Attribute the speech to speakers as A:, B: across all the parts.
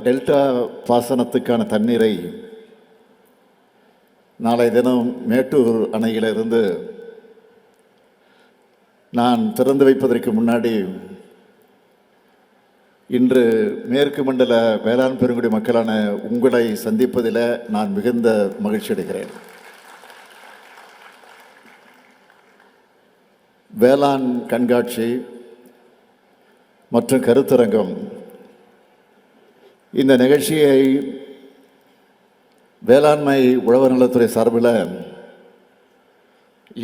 A: Delta பாசனத்துக்கான தண்ணீரை நாளை தினம் மேட்டூர் அணையிலிருந்து நான் திறந்து வைப்பதற்கு முன்னாடி இன்று மேற்கு மண்டல வேளாண் பெருங்குடி மக்களான உங்களை சந்திப்பதில் நான் மிகுந்த மகிழ்ச்சி அடைகிறேன். வேளாண் கண்காட்சி மற்றும் கருத்தரங்கம் இந்த நிகழ்ச்சியை வேளாண்மை உழவர் நலத்துறை சார்பில்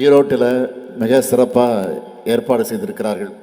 A: ஈரோட்டில் மிக சிறப்பாக ஏற்பாடு செய்திருக்கிறார்கள்.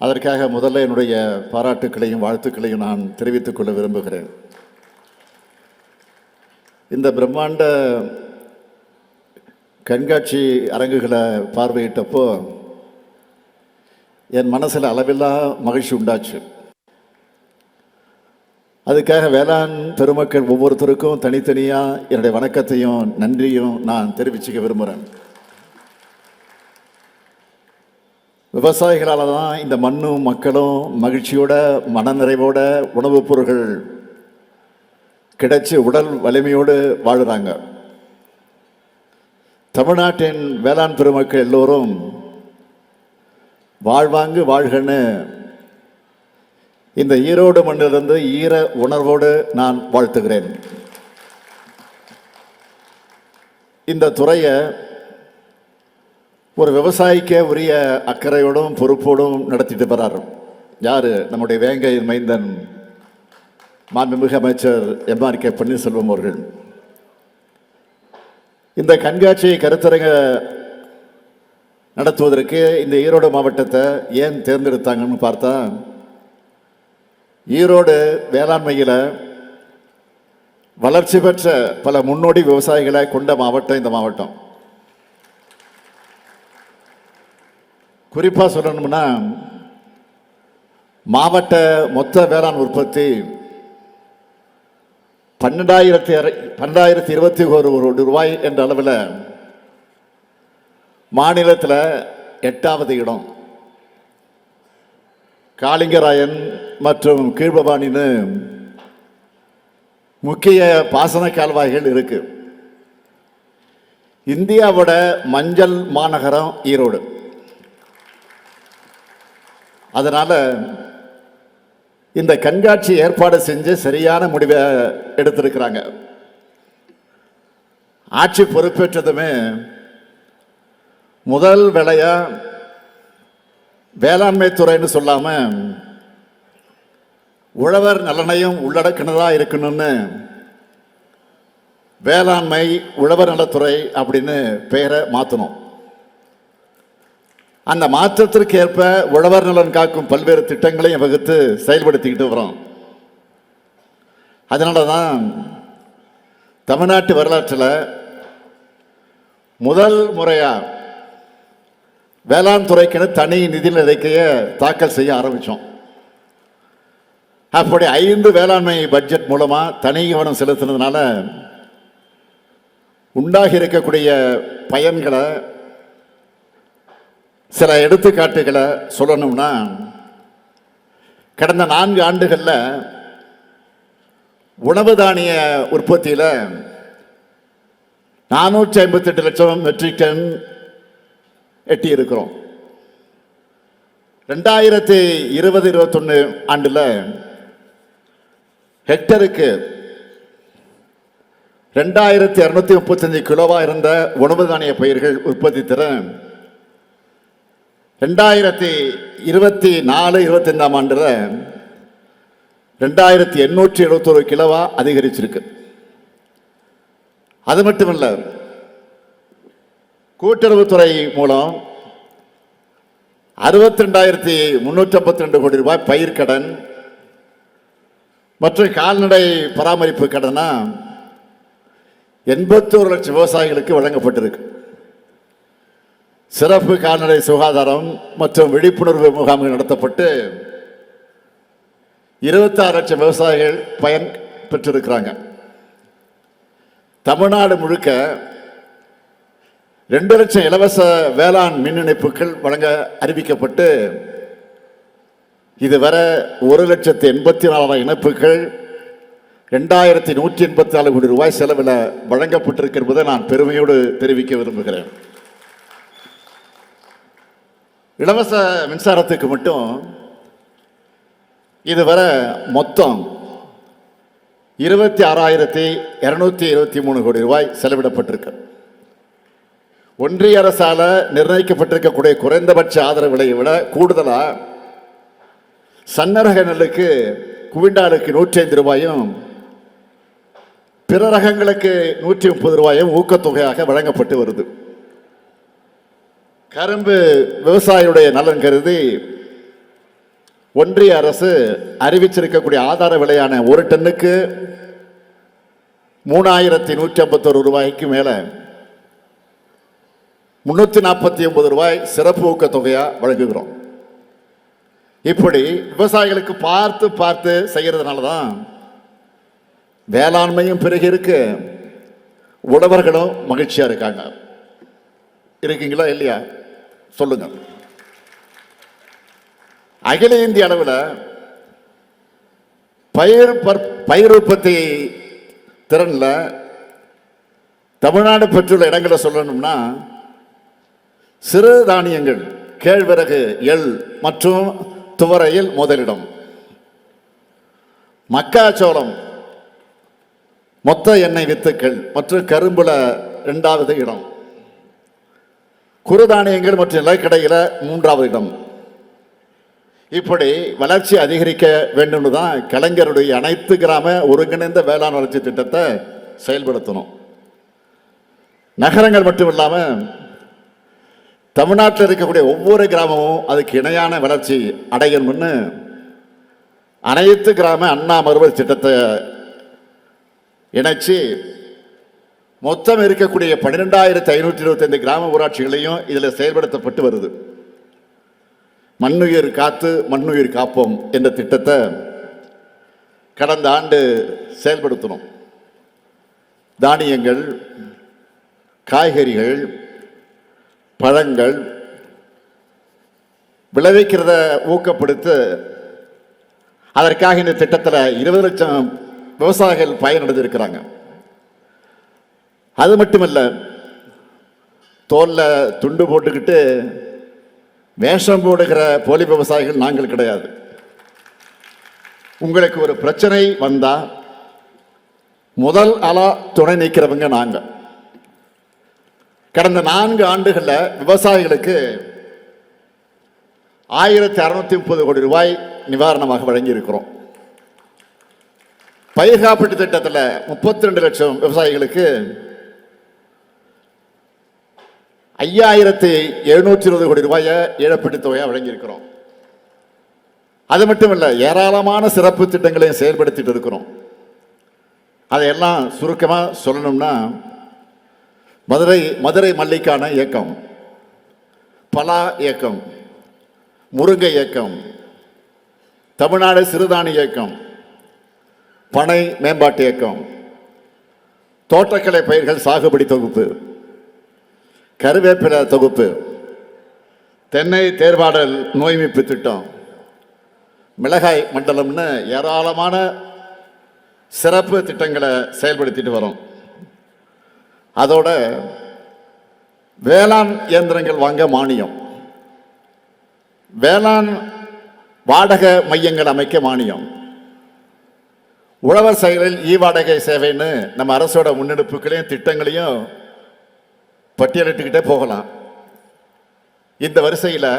A: அதற்காக முதல்ல என்னுடைய பாராட்டுக்களையும் வாழ்த்துக்களையும் நான் தெரிவித்துக் கொள்ள விரும்புகிறேன். இந்த பிரம்மாண்ட கண்காட்சி அரங்குகளை பார்வையிட்டப்போ என் மனசில் அளவில்லா மகிழ்ச்சி உண்டாச்சு. அதுக்காக வேளாண் பெருமக்கள் ஒவ்வொருத்தருக்கும் தனித்தனியாக என்னுடைய வணக்கத்தையும் நன்றியும் நான் தெரிவிச்சுக்க விரும்புகிறேன். விவசாயிகளால் தான் இந்த மண்ணும் மக்களும் மகிழ்ச்சியோட மனநிறைவோட உணவுப் பொருட்கள் கிடைச்சி உடல் வலிமையோடு வாழுறாங்க. தமிழ்நாட்டின் வேளாண் பெருமக்கள் எல்லோரும் வாழ்வாங்கு வாழ்கன்னு இந்த ஈரோடு மண்ணிலிருந்து ஈர உணர்வோடு நான் வாழ்த்துகிறேன். இந்த துறையை ஒரு விவசாயிக்க உரிய அக்கறையோடும் பொறுப்போடும் நடத்திட்டு வர்றார். யார்? நம்முடைய வேங்கை மைந்தன் மாண்புமிகு அமைச்சர் எம்.ஆர்.கே. பன்னீர்செல்வம் அவர்கள். இந்த கண்காட்சி கருத்தரங்க நடத்துவதற்கு இந்த ஈரோடு மாவட்டத்தை ஏன் தேர்ந்தெடுத்தாங்கன்னு பார்த்தா, ஈரோடு வேளாண்மையில் வளர்ச்சி பெற்ற பல முன்னோடி விவசாயிகளை கொண்ட மாவட்டம் இந்த மாவட்டம். குறிப்பாக சொல்லணும்னா, மாவட்ட மொத்த வேளாண் உற்பத்தி 12,221 ரூபாய் என்ற அளவில் மாநிலத்தில் 8வது இடம். காளிங்கராயன் மற்றும் கீழ்பவானின்னு முக்கிய பாசன கால்வாய்கள் இருக்கு. இந்தியாவோட மஞ்சள் மாநகரம் ஈரோடு. அதனால இந்த கண்காட்சி ஏற்பாடு செஞ்சு சரியான முடிவை எடுத்திருக்கிறாங்க. ஆட்சி பொறுப்பேற்றதுமே முதல் வேலையா வேளாண்மை துறைன்னு சொல்லாம உழவர் நலனையும் உள்ளடக்கினதா இருக்கணும்னு வேளாண்மை உழவர் நலத்துறை அப்படின்னு பெயரை மாற்றணும். அந்த மாற்றத்திற்கு ஏற்ப உழவர் நலன் காக்கும் பல்வேறு திட்டங்களையும் வகுத்து செயல்படுத்திக்கிட்டு வரோம். அதனால தான் தமிழ்நாட்டு வரலாற்றில் முதல் முறையாக வேளாண் துறைக்குன்னு தனி நிதி அறிக்கையை தாக்கல் செய்ய ஆரம்பித்தோம். அப்படி 5 வேளாண்மை பட்ஜெட் மூலமாக தனி கவனம் செலுத்தினதுனால உண்டாகி இருக்கக்கூடிய பயன்களை சில எடுத்துக்காட்டுகளை சொல்லணும்னா, கடந்த 4 ஆண்டுகளில் உணவு தானிய உற்பத்தியில் 458 லட்சம் மெட்ரிக் டன் எட்டி இருக்கிறோம். 2020-21 ஆண்டில் ஹெக்டருக்கு 2235 கிலோவா இருந்த உணவு தானிய பயிர்கள் உற்பத்தி திறன் 2024-25 ஆண்டில் 2871 கிலோவா அதிகரிச்சிருக்கு. அது மட்டுமல்ல, கூட்டுறவுத்துறை மூலம் 62,352 கோடி ரூபாய் பயிர்க்கடன் மற்றும் கால்நடை பராமரிப்பு கடனா 81 லட்சம் விவசாயிகளுக்கு வழங்கப்பட்டிருக்கு. சிறப்பு கால்நடை சுகாதாரம் மற்றும் விழிப்புணர்வு முகாம்கள் நடத்தப்பட்டு 26 லட்சம் விவசாயிகள் பயன் பெற்றிருக்கிறாங்க. தமிழ்நாடு முழுக்க 2 லட்சம் இலவச வேளாண் மின் இணைப்புகள் வழங்க அறிவிக்கப்பட்டு இதுவரை 1,84,000 இணைப்புகள் 2,184 கோடி ரூபாய் செலவில் வழங்கப்பட்டிருக்கிறதை நான் பெருமையோடு தெரிவிக்க விரும்புகிறேன். இலவச மின்சாரத்துக்கு மட்டும் இதுவரை மொத்தம் 26,223 கோடி ரூபாய் செலவிடப்பட்டிருக்கு. ஒன்றிய அரசால் நிர்ணயிக்கப்பட்டிருக்கக்கூடிய குறைந்தபட்ச ஆதரவு விலையை விட கூடுதலாக சன்னரக நெல்லுக்கு குவிண்டாலுக்கு 105 ரூபாயும் பிற ரகங்களுக்கு 130 ரூபாயும் ஊக்கத்தொகையாக வழங்கப்பட்டு வருது. கரும்பு விவசாயியுடைய நலன் கருதி ஒன்றிய அரசு அறிவிச்சிருக்கக்கூடிய ஆதார விலையான ஒரு டன்னுக்கு 3,151 ரூபாய்க்கு மேல 349 ரூபாய் சிறப்பு ஊக்கத்தொகையாக வழங்குகிறோம். இப்படி விவசாயிகளுக்கு பார்த்து பார்த்து செய்யறதுனால தான் வேளாண்மையும் பெருகி இருக்கு, உழவர்களும் மகிழ்ச்சியா இருக்காங்க. இருக்கீங்களா இல்லையா சொல்லுங்க. அகில இந்திய அளவில் பயிர் உற்பத்தி திறனில் தமிழ்நாடு பெற்றுள்ள இடங்களை சொல்லணும்னா சிறு தானியங்கள் கேழ்வரகு, எள் மற்றும் துவரையில் முதலிடம், மக்காச்சோளம், மொத்த எண்ணெய் வித்துக்கள் மற்றும் கரும்புல 2வது இடம், குறுதானியங்கள் மற்றும் நிலக்கடையில் 3வது இடம். இப்படி வளர்ச்சி அதிகரிக்க வேண்டும் தான் கலைஞருடைய அனைத்து கிராம ஒருங்கிணைந்த வேளாண் வளர்ச்சி திட்டத்தை செயல்படுத்தணும். நகரங்கள் மட்டும் இல்லாமல் தமிழ்நாட்டில் இருக்கக்கூடிய ஒவ்வொரு கிராமமும் அதுக்கு இணையான வளர்ச்சி அடையணும்னு அனைத்து கிராம அண்ணா மறுவல் திட்டத்தை இணைச்சு மொத்தம் இருக்கக்கூடிய 12,525 கிராம ஊராட்சிகளையும் இதில் செயல்படுத்தப்பட்டு வருது. மண்ணுயிர் காத்து மண்ணுயிர் காப்போம் என்ற திட்டத்தை கடந்த ஆண்டு செயல்படுத்தணும். தானியங்கள், காய்கறிகள், பழங்கள் விளைவிக்கிறத ஊக்கப்படுத்த அதற்காக இந்த திட்டத்தில் 20 லட்சம் விவசாயிகள் பயனடைந்திருக்கிறாங்க. அது மட்டுமல்ல, தோல்ல துண்டு போட்டுக்கிட்டு வேஷம் போடுகிற போலி விவசாயிகள் நாங்கள் கிடையாது. உங்களுக்கு ஒரு பிரச்சனை வந்தா முதல் ஆளா துணை நிற்கிறவங்க நாங்க. கடந்த 4 ஆண்டுகளில் விவசாயிகளுக்கு 1,630 கோடி ரூபாய் நிவாரணமாக வழங்கி இருக்கிறோம். பயிர் காப்பீட்டு திட்டத்தில் 32 லட்சம் விவசாயிகளுக்கு 5,720 கோடி ரூபாயை இழப்பீட்டு தொகையாக வழங்கியிருக்கிறோம். அது மட்டும் இல்லை, ஏராளமான சிறப்பு திட்டங்களையும் செயல்படுத்திட்டு இருக்கிறோம். அதையெல்லாம் சுருக்கமாக சொல்லணும்னா மதுரை மல்லிக்கான இயக்கம், பலா இயக்கம், முருங்கை இயக்கம், தமிழ்நாடு சிறுதானி இயக்கம், பனை மேம்பாட்டு இயக்கம், தோட்டக்கலை பயிர்கள் சாகுபடி தொகுப்பு, கருவேப்பிலை தொகுப்பு, தென்னை தேர்வாடல் நோய் மீட்பு திட்டம், மிளகாய் மண்டலம்னு ஏராளமான சிறப்பு திட்டங்களை செயல்படுத்திட்டு வரோம். அதோட வேளாண் இயந்திரங்கள் வாங்க மானியம், வேளாண் வாடகை மையங்கள் அமைக்க மானியம், உழவர் செயலில் வாடகை சேவைன்னு நம்ம அரசோட முன்னெடுப்புகளையும் திட்டங்களையும் பட்டியலிட்டுக்கிட்டே போகலாம். இந்த வரிசையில்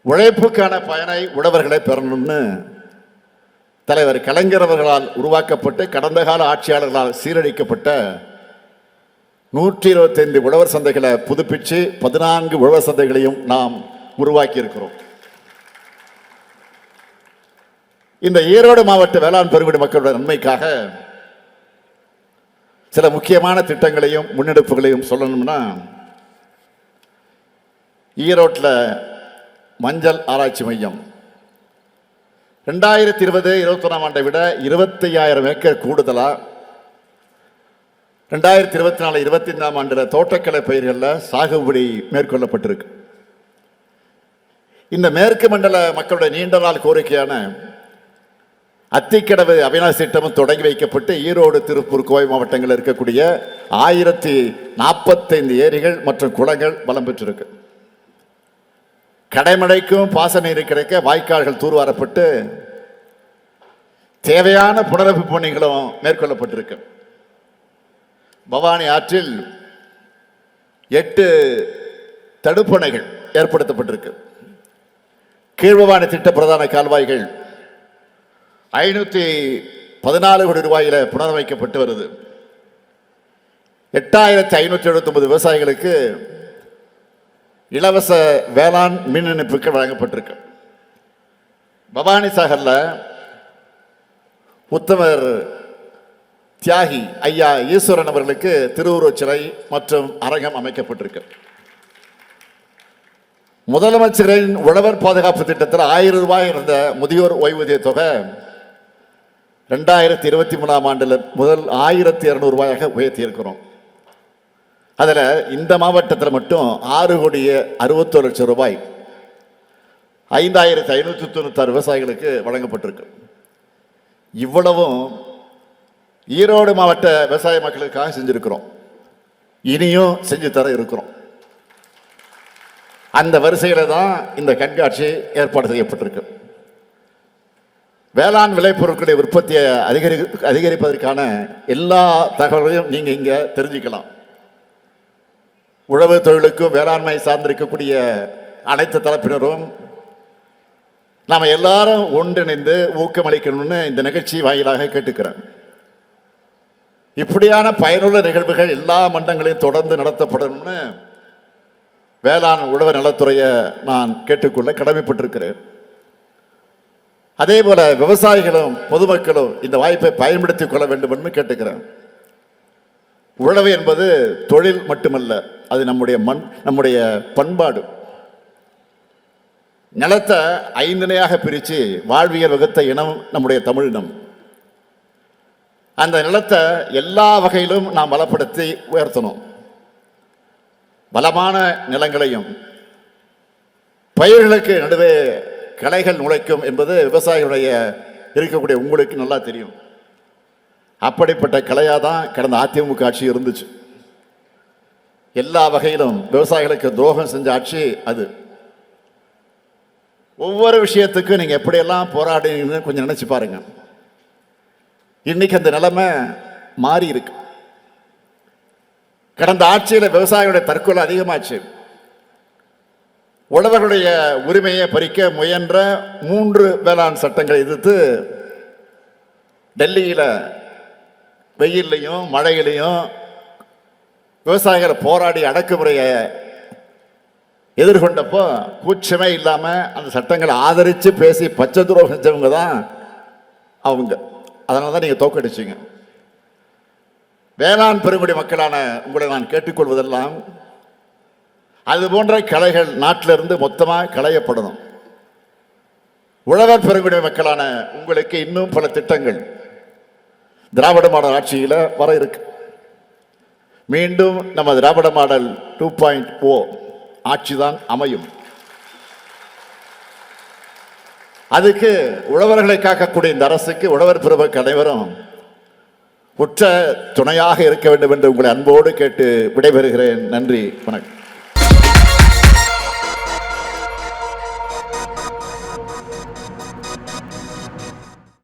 A: உழைப்புக்கான பயனை உழவர்களை பெறணும்னு தலைவர் கலைஞர் அவர்களால் உருவாக்கப்பட்டு கடந்த கால ஆட்சியாளர்களால் சீரழிக்கப்பட்ட 125 உழவர் சந்தைகளை புதுப்பிச்சு 14 உழவர் சந்தைகளையும் நாம் உருவாக்கி இருக்கிறோம். இந்த ஈரோடு மாவட்ட வேளாண் பெருங்குடி மக்களோட நன்மைக்காக சில முக்கியமான திட்டங்களையும் முன்னெடுப்புகளையும் சொல்லணும்னா, ஈரோட்டில் மஞ்சள் ஆராய்ச்சி மையம் 2020-21 ஆண்டை விட 25,000 ஏக்கர் கூடுதலா 2024-25 ஆண்டில் தோட்டக்கலை பயிர்களில் சாகுபடி மேற்கொள்ளப்பட்டிருக்கு. இந்த மேற்கு மண்டல மக்களுடைய நீண்ட நாள் கோரிக்கையான அத்திக்கடவு அவிநாசி திட்டமும் தொடங்கி வைக்கப்பட்டு ஈரோடு, திருப்பூர், கோவை மாவட்டங்களில் இருக்கக்கூடிய 1045 ஏரிகள் மற்றும் குளங்கள் வளம் பெற்றிருக்கு. கடைமடைக்கும் பாசன நீர் கிடைக்க வாய்க்கால்கள் தூர்வாரப்பட்டு தேவையான புனரமைப்பு பணிகளும் மேற்கொள்ளப்பட்டிருக்கு. பவானி ஆற்றில் 8 தடுப்பணைகள் ஏற்படுத்தப்பட்டிருக்கு. கீழ்பவானி திட்ட பிரதான கால்வாய்கள் 514 கோடி ரூபாயில புனரமைக்கப்பட்டு வருது. 8579 விவசாயிகளுக்கு இலவச வேளாண் மின் இணைப்புகள் வழங்கப்பட்டிருக்கு. பவானி சாகர்ல உத்தமர் தியாகி ஐயா ஈஸ்வரன் அவர்களுக்கு திருவுருவச் சிலை மற்றும் அரங்கம் அமைக்கப்பட்டிருக்கு. முதலமைச்சரின் உழவர் பாதுகாப்பு திட்டத்தில் 1000 ரூபாய் இருந்த முதியோர் ஓய்வூதிய தொகை 2023ஆம் ஆண்டில் முதல் 1200 ரூபாயாக உயர்த்தி இருக்கிறோம். அதில் இந்த மாவட்டத்தில் மட்டும் 6,61 லட்சம் ரூபாய் 5596 விவசாயிகளுக்கு வழங்கப்பட்டிருக்கு. இவ்வளவும் ஈரோடு மாவட்ட விவசாய மக்களுக்காக செஞ்சிருக்கிறோம். இனியும் செஞ்சு தர இருக்கிறோம். அந்த வரிசையில தான் இந்த கண்காட்சி ஏற்பாடு செய்யப்பட்டிருக்கு. வேளாண் விளைபொருட்களுடைய உற்பத்தியை அதிகரிப்பதற்கான எல்லா தகவல்களையும் நீங்க இங்க தெரிஞ்சுக்கலாம். உழவு தொழிலுக்கும் வேளாண்மை சார்ந்திருக்கக்கூடிய அனைத்து தரப்பினரும் நாம எல்லாரும் ஒன்றிணைந்து ஊக்கமளிக்கணும்னு இந்த நிகழ்ச்சி வாயிலாக கேட்டுக்கிறேன். இப்படியான பயனுள்ள நிகழ்வுகள் எல்லா மண்டலங்களையும் தொடர்ந்து நடத்தப்படணும்னு வேளாண் உழவர் நலத்துறையை நான் கேட்டுக்கொள்ள கடமைப்பட்டிருக்கிறேன். அதே போல விவசாயிகளும் பொதுமக்களும் இந்த வாய்ப்பை பயன்படுத்திக் கொள்ள வேண்டும் என்று கேட்டுக்கிறேன். உழவு என்பது தொழில் மட்டுமல்ல, அது நம்முடைய பண்பாடு. நிலத்தை 5 நிலையாக பிரித்து வாழ்வியல் வகுத்த இனம் நம்முடைய தமிழினம். அந்த நிலத்தை எல்லா வகையிலும் நாம் பலப்படுத்தி உயர்த்தணும். பலமான நிலங்களையும் பயிர்களுக்கு நடுவே களைகள் நுழைக்கும் என்பது விவசாயிகளுடைய இருக்கக்கூடிய உங்களுக்கு நல்லா தெரியும். அப்படிப்பட்ட கலையாக தான் கடந்த அதிமுக ஆட்சி இருந்துச்சு. எல்லா வகையிலும் விவசாயிகளுக்கு துரோகம் செஞ்ச ஆட்சி அது. ஒவ்வொரு விஷயத்துக்கும் நீங்க எப்படியெல்லாம் போராடுறீங்கன்னு கொஞ்சம் நினைச்சு பாருங்க. இன்னைக்கு அந்த நிலைமை மாறி இருக்கு. கடந்த ஆட்சியில் விவசாயிகளுடைய தற்கொலை அதிகமாச்சு. உழவர்களுடைய உரிமையை பறிக்க முயன்ற 3 வேளாண் சட்டங்களை எதிர்த்து டெல்லியில் வெயிலையும் மழையிலையும் விவசாயிகள் போராடி அடக்குமுறையை எதிர்கொண்டப்போ கூச்சமே இல்லாமல் அந்த சட்டங்களை ஆதரித்து பேசி பச்சை துரோகம் செஞ்சவங்க தான் அவங்க. அதனால தான் நீங்கள் தோக்கடிச்சிங்க. வேளாண் பெருங்குடி மக்களான உங்களை நான் கேட்டுக்கொள்வதெல்லாம் அது போன்ற கலைகள் நாட்டிலிருந்து மொத்தமாக களையப்படணும். உழவர் பெருங்குடி மக்களான உங்களுக்கு இன்னும் பல திட்டங்கள் திராவிட மாடல் ஆட்சியில் வர இருக்கு. மீண்டும் நம்ம திராவிட மாடல் 2.0 ஆட்சிதான் அமையும். அதுக்கு உழவர்களை காக்கக்கூடிய இந்த அரசுக்கு உழவர் பெருமக்கள் அனைவரும் உற்ற துணையாக இருக்க வேண்டும் என்று உங்களை அன்போடு கேட்டு விடைபெறுகிறேன். நன்றி, வணக்கம்.